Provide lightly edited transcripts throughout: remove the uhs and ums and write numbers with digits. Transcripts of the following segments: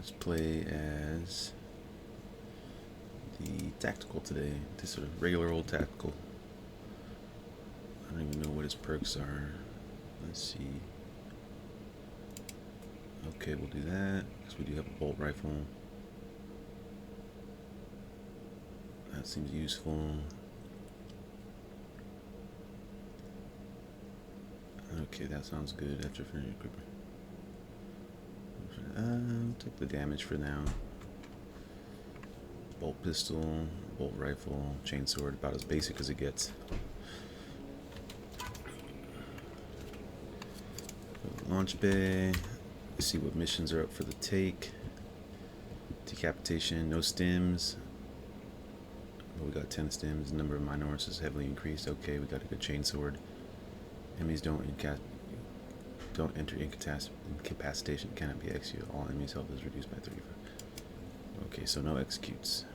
Let's play as the tactical today. This sort of regular old tactical. I don't even know what his perks are. Let's see. Okay, we'll do that because we do have a bolt rifle. That seems useful. Okay, that sounds good. After finishing equipment. Take the damage for now. Bolt pistol, bolt rifle, chainsword, about as basic as it gets. Launch bay. See what missions are up for the take. Decapitation, no stims. Oh, we got 10 stims. Number of minors is heavily increased. Okay, we got a good chainsword. Enemies don't enter incapacitation. Cannot be executed. All enemies' health is reduced by 35. Okay, so no executes.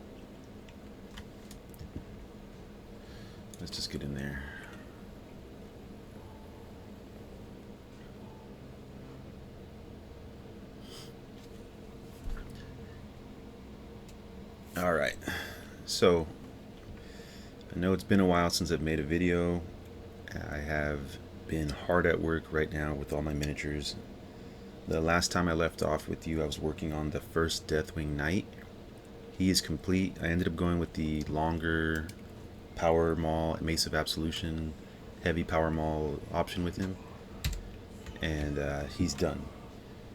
Let's just get in there. Alright, so I know it's been a while since I've made a video. I have been hard at work right now with all my miniatures. The last time I left off with you, I was working on the first Deathwing Knight. He is complete. I ended up going with the longer power maul, Mace of Absolution, heavy power maul option with him. And he's done.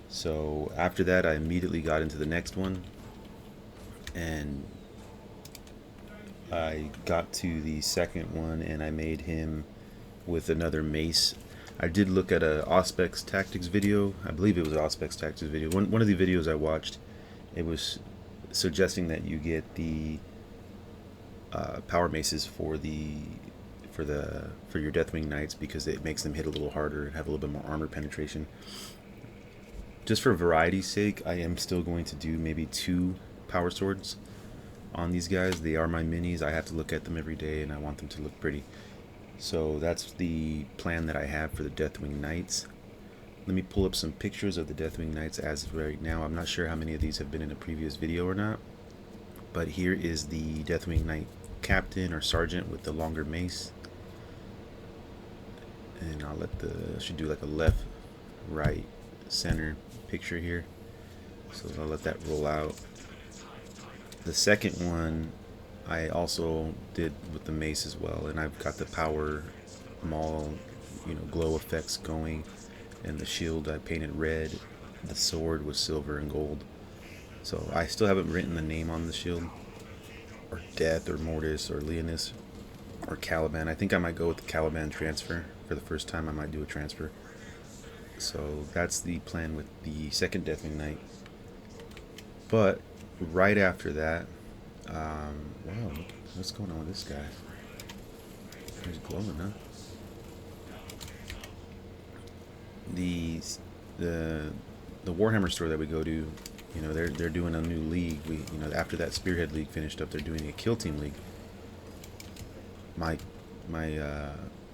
So after that, I immediately got into the next one. And I got to the second one and I made him with another mace. I did look at a Auspex Tactics video. I believe it was an Auspex Tactics video. One of the videos I watched, it was suggesting that you get the power maces for your Deathwing Knights because it makes them hit a little harder and have a little bit more armor penetration. Just for variety's sake, I am still going to do maybe 2 power swords on these guys. They are my minis. I have to look at them every day and I want them to look pretty. So that's the plan that I have for the Deathwing Knights. Let me pull up some pictures of the Deathwing Knights as of right now. I'm not sure how many of these have been in a previous video or not, but here is the Deathwing Knight captain or sergeant with the longer mace. And I'll should do like a left, right, center picture here. So I'll let that roll out. The second one I also did with the mace as well, and I've got the power maul, glow effects going, and the shield I painted red. The sword was silver and gold. So I still haven't written the name on the shield, or Death, or Mortis, or Leonis, or Caliban. I think I might go with the Caliban transfer for the first time. I might do a transfer. So that's the plan with the second Deathwing Knight. But right after that, wow, what's going on with this guy? He's glowing, huh? The Warhammer store that we go to, they're doing a new league. After that Spearhead League finished up, they're doing a Kill Team League. My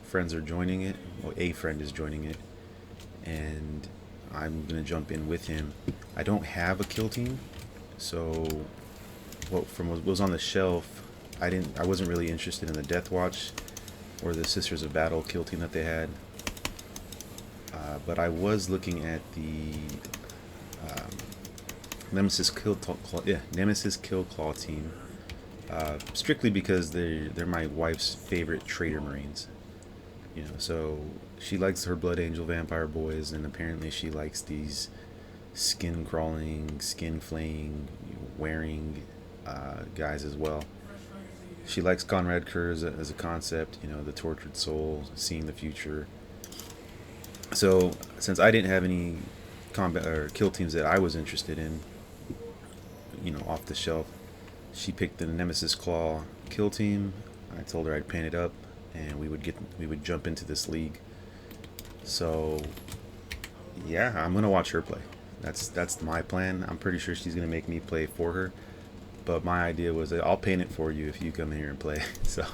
friends are joining it. Well, a friend is joining it, and I'm gonna jump in with him. I don't have a kill team, so from what was on the shelf, I wasn't really interested in the Death Watch or the Sisters of Battle kill team that they had. But I was looking at the Nemesis Kill Claw team, strictly because they're my wife's favorite Traitor Marines. So she likes her Blood Angel Vampire boys, and apparently she likes these skin crawling, skin flaying, wearing guys as well. She likes Conrad Kerr as a concept, the tortured soul, seeing the future. So since I didn't have any combat or kill teams that I was interested in, off the shelf, she picked the Nemesis Claw kill team. I told her I'd paint it up, and we would jump into this league. So yeah, I'm gonna watch her play. That's my plan. I'm pretty sure she's gonna make me play for her, but my idea was that I'll paint it for you if you come here and play. So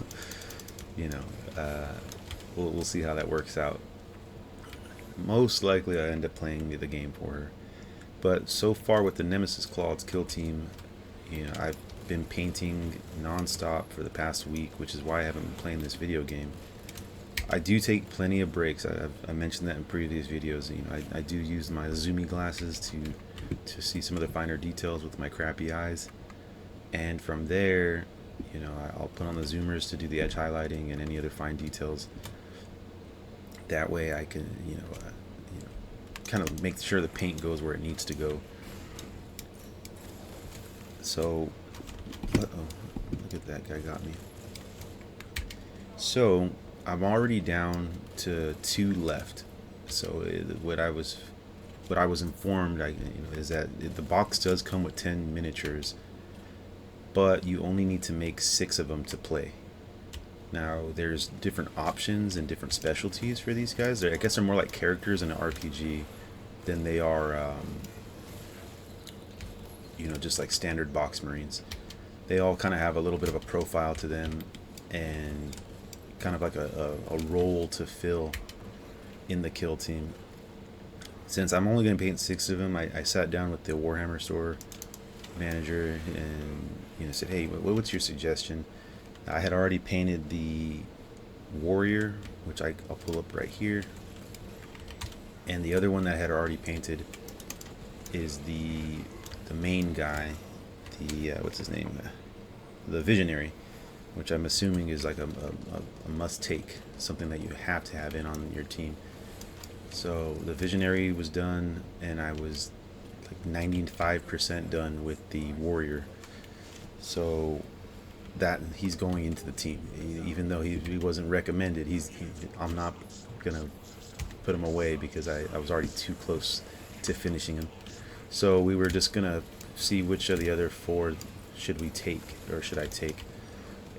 we'll see how that works out. Most likely I end up playing the game for her. But so far with the Nemesis Claw's kill team, you know, I've been painting non-stop for the past week, which is why I haven't been playing this video game. I do take plenty of breaks. I mentioned that in previous videos. You know, I do use my zoomy glasses to see some of the finer details with my crappy eyes, and from there, you know, I'll put on the zoomers to do the edge highlighting and any other fine details. That way, I can kind of make sure the paint goes where it needs to go. So, look at that guy got me. So I'm already down to 2 left. So what I was informed, is that the box does come with 10 miniatures, but you only need to make 6 of them to play. Now there's different options and different specialties for these guys. I guess they're more like characters in an RPG than they are, just like standard box Marines. They all kind of have a little bit of a profile to them and kind of like a role to fill in the kill team. Since I'm only going to paint 6 of them, I sat down with the Warhammer store manager and said, hey, what's your suggestion? I had already painted the warrior, which I'll pull up right here, and the other one that I had already painted is the main guy, the what's his name, the visionary, which I'm assuming is like a must take, something that you have to have in on your team. So the visionary was done, and I was like 95% done with the warrior. So that he's going into the team, even though he wasn't recommended. I'm not gonna put him away because I was already too close to finishing him. So we were just gonna see which of the other 4 should we take, or should I take,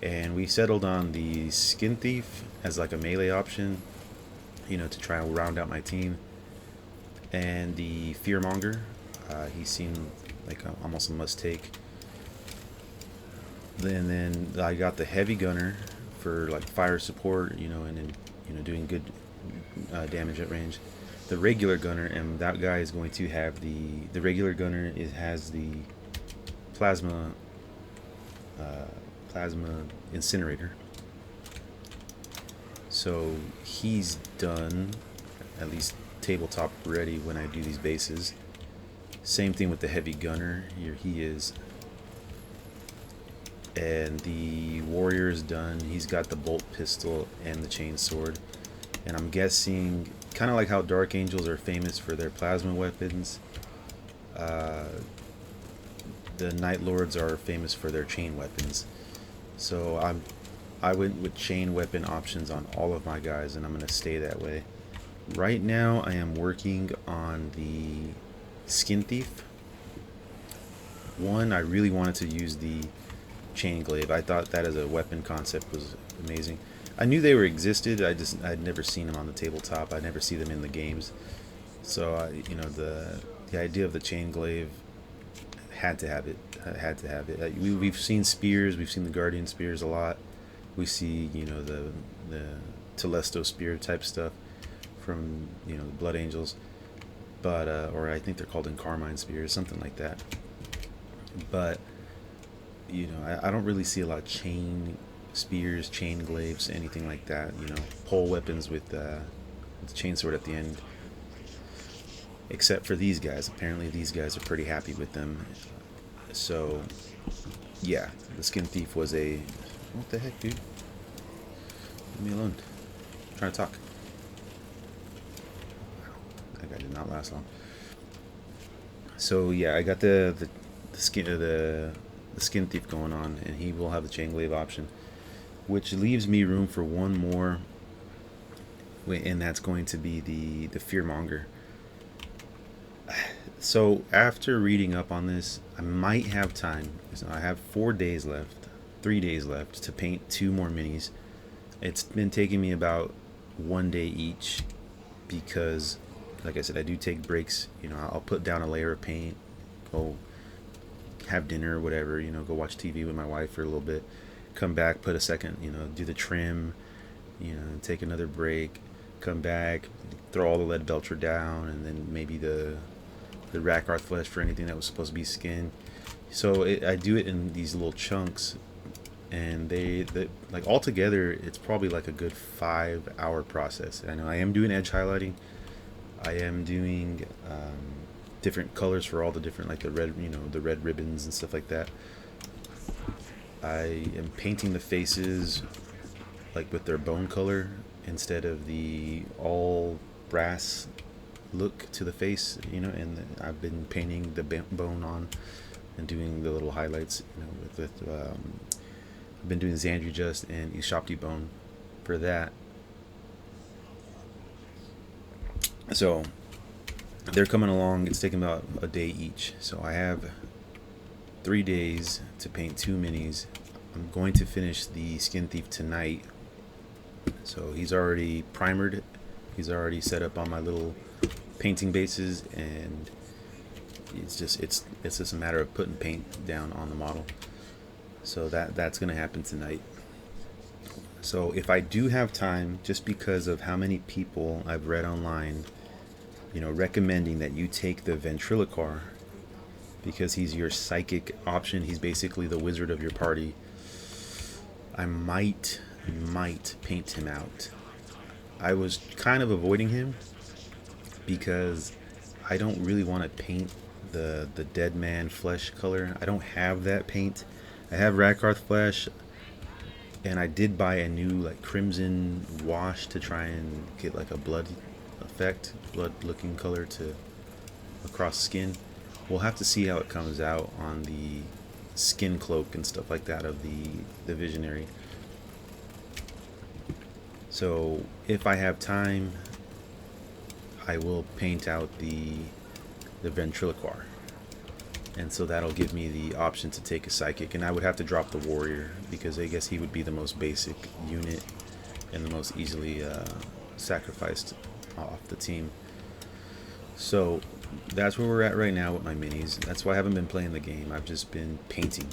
and we settled on the Skin Thief as like a melee option, to try and round out my team, and the Fearmonger. He seemed like almost a must take. Then I got the heavy gunner for like fire support, and then doing good damage at range. The regular gunner, and that guy is going to have the regular gunner. It has the plasma incinerator. So he's done, at least tabletop ready when I do these bases. Same thing with the heavy gunner. Here he is. And the warrior is done. He's got the bolt pistol and the chain sword. And I'm guessing, kind of like how Dark Angels are famous for their plasma weapons, the Nightlords are famous for their chain weapons. So I went with chain weapon options on all of my guys, and I'm going to stay that way. Right now I am working on the Skin Thief. I really wanted to use the chain glaive. I thought that as a weapon concept was amazing. I knew they existed. I'd never seen them on the tabletop. I never see them in the games. So the idea of the chain glaive, had to have it. I had to have it. We've seen spears. We've seen the Guardian spears a lot. We see the Telesto spear type stuff from the Blood Angels, but or I think they're called Carmine spears, something like that. But I don't really see a lot of chain spears, chain glaives, anything like that. Pole weapons with the chain sword at the end. Except for these guys. Apparently these guys are pretty happy with them. So, yeah, the Skin Thief was a... What the heck, dude? Leave me alone. I'm trying to talk. That guy did not last long. So, yeah, I got the Skin Thief going on, and he will have the chain glaive option, which leaves me room for one more, and that's going to be the Fearmonger. So after reading up on this, I might have time. So I have 3 days left to paint 2 more minis. It's been taking me about 1 day each because, like I said, I do take breaks. I'll put down a layer of paint, go have dinner or whatever, go watch TV with my wife for a little bit, come back, put a second, do the trim, take another break, come back, throw all the lead belcher down, and then maybe the the Rakarth flesh for anything that was supposed to be skin. So I do it in these little chunks, and they like altogether it's probably like a good 5-hour process. I know I am doing edge highlighting. I am doing different colors for all the different, like the red, the red ribbons and stuff like that. I am painting the faces like with their bone color instead of the all brass look to the face, and I've been painting the bone on and doing the little highlights, with I've been doing Xandri Just and Ishapti bone for that. So they're coming along. It's taking about a day each, so I have 3 days to paint 2 minis. I'm going to finish the Skin Thief tonight. So he's already primered. He's already set up on my little painting bases, and it's just a matter of putting paint down on the model. So that's going to happen tonight. So if I do have time, just because of how many people I've read online, recommending that you take the Ventriloquar, because he's your psychic option. He's basically the wizard of your party. I might paint him out. I was kind of avoiding him because I don't really want to paint the dead man flesh color. I don't have that paint. I have Rakarth flesh, and I did buy a new like crimson wash to try and get like a blood effect, blood looking color to across skin. We'll have to see how it comes out on the skin cloak and stuff like that of the visionary. So if I have time, I will paint out the Ventriloquar, and so that'll give me the option to take a psychic, and I would have to drop the warrior because I guess he would be the most basic unit and the most easily sacrificed off the team. So that's where we're at right now with my minis. That's why I haven't been playing the game. I've just been painting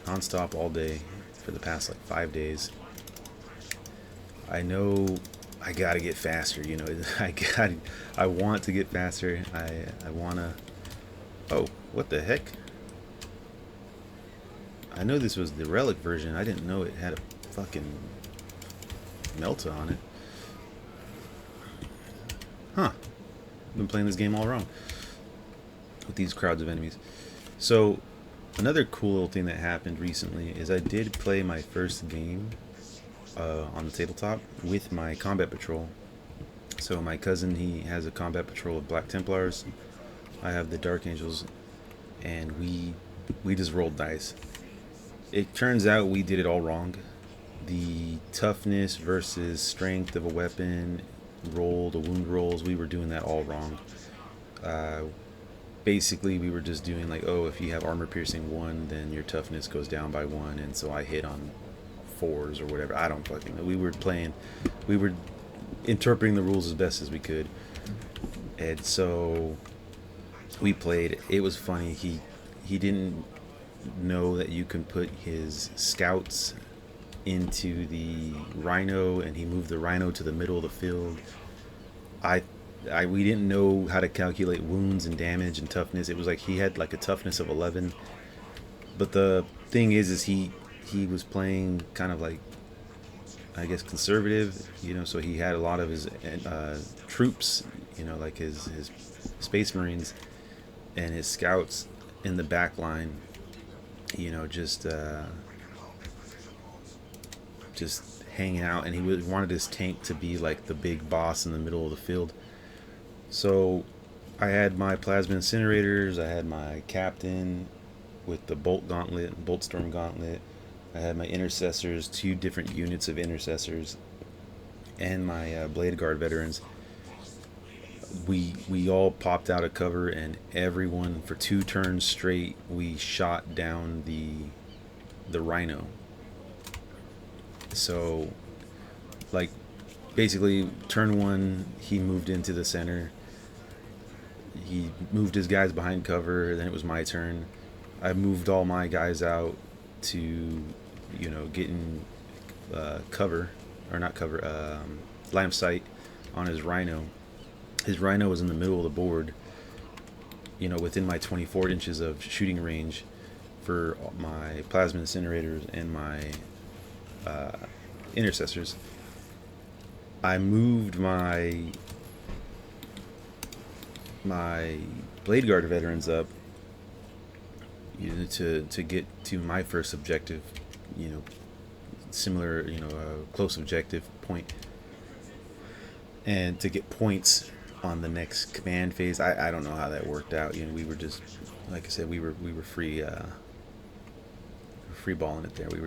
non-stop all day for the past like 5 days. I know I gotta get faster, I want to get faster. I wanna. Oh, what the heck? I know this was the relic version. I didn't know it had a fucking Melta on it. Huh. I've been playing this game all wrong with these crowds of enemies. So another cool little thing that happened recently is I did play my first game on the tabletop with my combat patrol. So my cousin, he has a combat patrol of Black Templars. I have the Dark Angels, and we just rolled dice. It turns out we did it all wrong. The toughness versus strength of a weapon roll, the wound rolls, we were doing that all wrong. Basically we were just doing like, oh, if you have armor piercing 1, then your toughness goes down by 1, and so I hit on 4s or whatever. I don't fucking know. We were interpreting the rules as best as we could, and so we played. It was funny. He didn't know that you can put his scouts into the rhino, and he moved the rhino to the middle of the field. We didn't know how to calculate wounds and damage and toughness. It was like he had like a toughness of 11, but the thing is he was playing kind of like, I guess, conservative, so he had a lot of his troops, like his Space Marines and his scouts in the back line, just hanging out, and he wanted his tank to be like the big boss in the middle of the field. So I had my plasma incinerators, I had my captain with the bolt storm gauntlet, I had my intercessors, 2 different units of intercessors, and my blade guard veterans. We all popped out of cover, and everyone for 2 turns straight we shot down the rhino. So like basically turn 1 he moved into the center, he moved his guys behind cover, then it was my turn. I moved all my guys out to get in cover, or not cover, line of sight on his rhino. His rhino was in the middle of the board, you know, within my 24 inches of shooting range for my plasma incinerators and my intercessors, I moved my Blade Guard veterans up, you know, to get to my first objective, you know, similar, you know, close objective point, and to get points on the next command phase. I don't know how that worked out. You know, we were just, like I said, we were free balling it there. We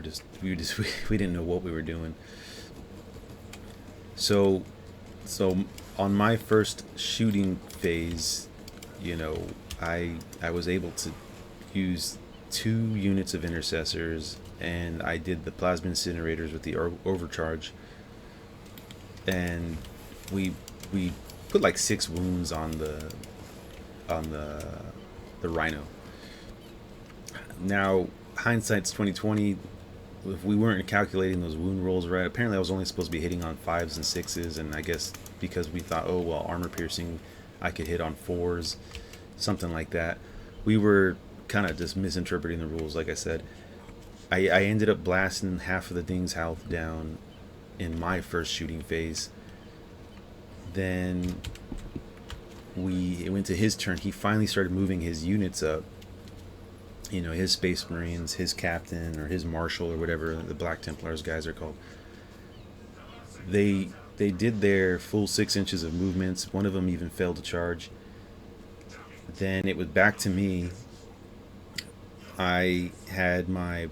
didn't know what we were doing. So on my first shooting phase, you know, I was able to use 2 units of intercessors, and I did the plasma incinerators with the overcharge, and we put like 6 wounds on the rhino. Now, hindsight's 2020. If we weren't calculating those wound rolls right, apparently I was only supposed to be hitting on 5s and 6s, and I guess because we thought, oh well, armor piercing, I could hit on 4s, something like that. We were kind of just misinterpreting the rules. Like I said, I ended up blasting half of the thing's health down in my first shooting phase. Then it went to his turn. He finally started moving his units up, you know, his Space Marines, his captain, or his marshal, or whatever the Black Templars guys are called. They did their full 6 inches of movements. One of them even failed to charge. Then it was back to me. I had my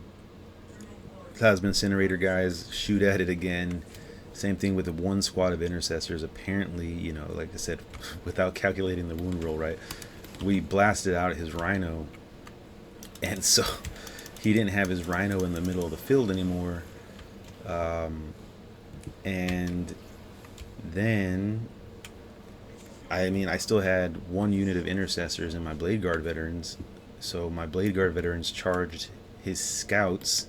plasma incinerator guys shoot at it again. Same thing with the 1 squad of intercessors. Apparently, you know, like I said, without calculating the wound roll right, we blasted out his rhino. And so he didn't have his rhino in the middle of the field anymore. And then, I mean, I still had 1 unit of intercessors and my Blade Guard veterans. So my Blade Guard veterans charged his scouts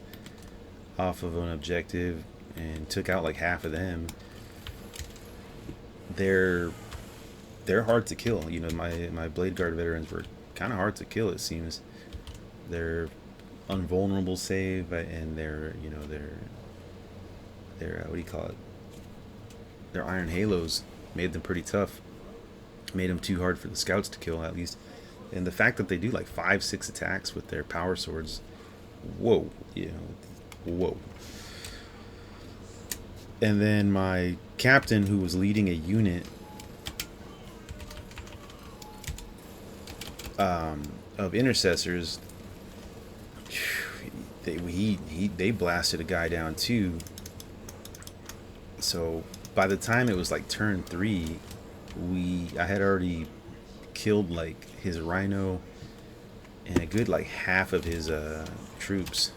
off of an objective and took out like half of them. They're hard to kill. You know, my Blade Guard veterans were kind of hard to kill, it seems. They're unvulnerable save, and they're, you know, they're what do you call it? Their iron halos made them pretty tough. Made them too hard for the scouts to kill, at least. And the fact that they do like 5-6 attacks with their power swords, whoa, you know, whoa. And then my captain, who was leading a unit of intercessors, they blasted a guy down too. So by the time it was like turn 3, I had already killed like his rhino and a good like half of his troops,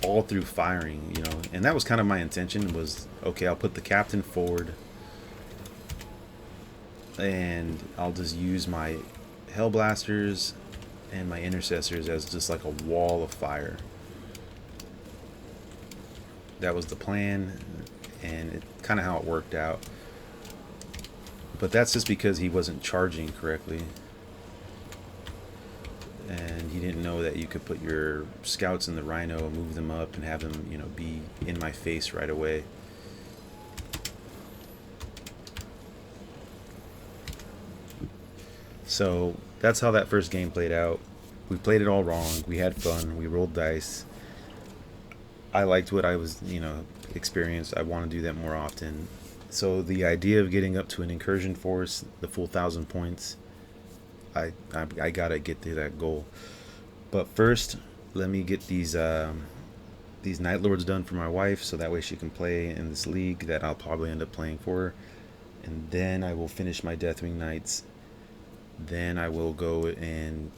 all through firing, you know. And that was kind of my intention, was, okay, I'll put the captain forward and I'll just use my hellblasters and my intercessors as just like a wall of fire. That was the plan, and it kind of how it worked out. But that's just because he wasn't charging correctly, and he didn't know that you could put your scouts in the rhino, move them up, and have them, you know, be in my face right away. So that's how that first game played out. We played it all wrong. We had fun. We rolled dice. I liked what I was, you know, experienced. I want to do that more often. So the idea of getting up to an incursion force, the full 1,000 points, I gotta get to that goal. But first, let me get these Nightlords done for my wife, so that way she can play in this league that I'll probably end up playing for her. And then I will finish my Deathwing Knights. Then I will go and,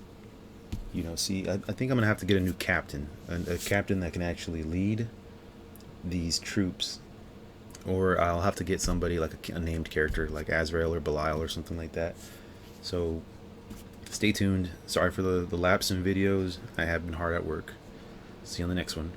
you know, see, I think I'm gonna have to get a new captain, a captain that can actually lead these troops, or I'll have to get somebody like a named character like Azrael or Belial or something like that. So stay tuned. Sorry for the lapse in videos. I have been hard at work. See you on the next one.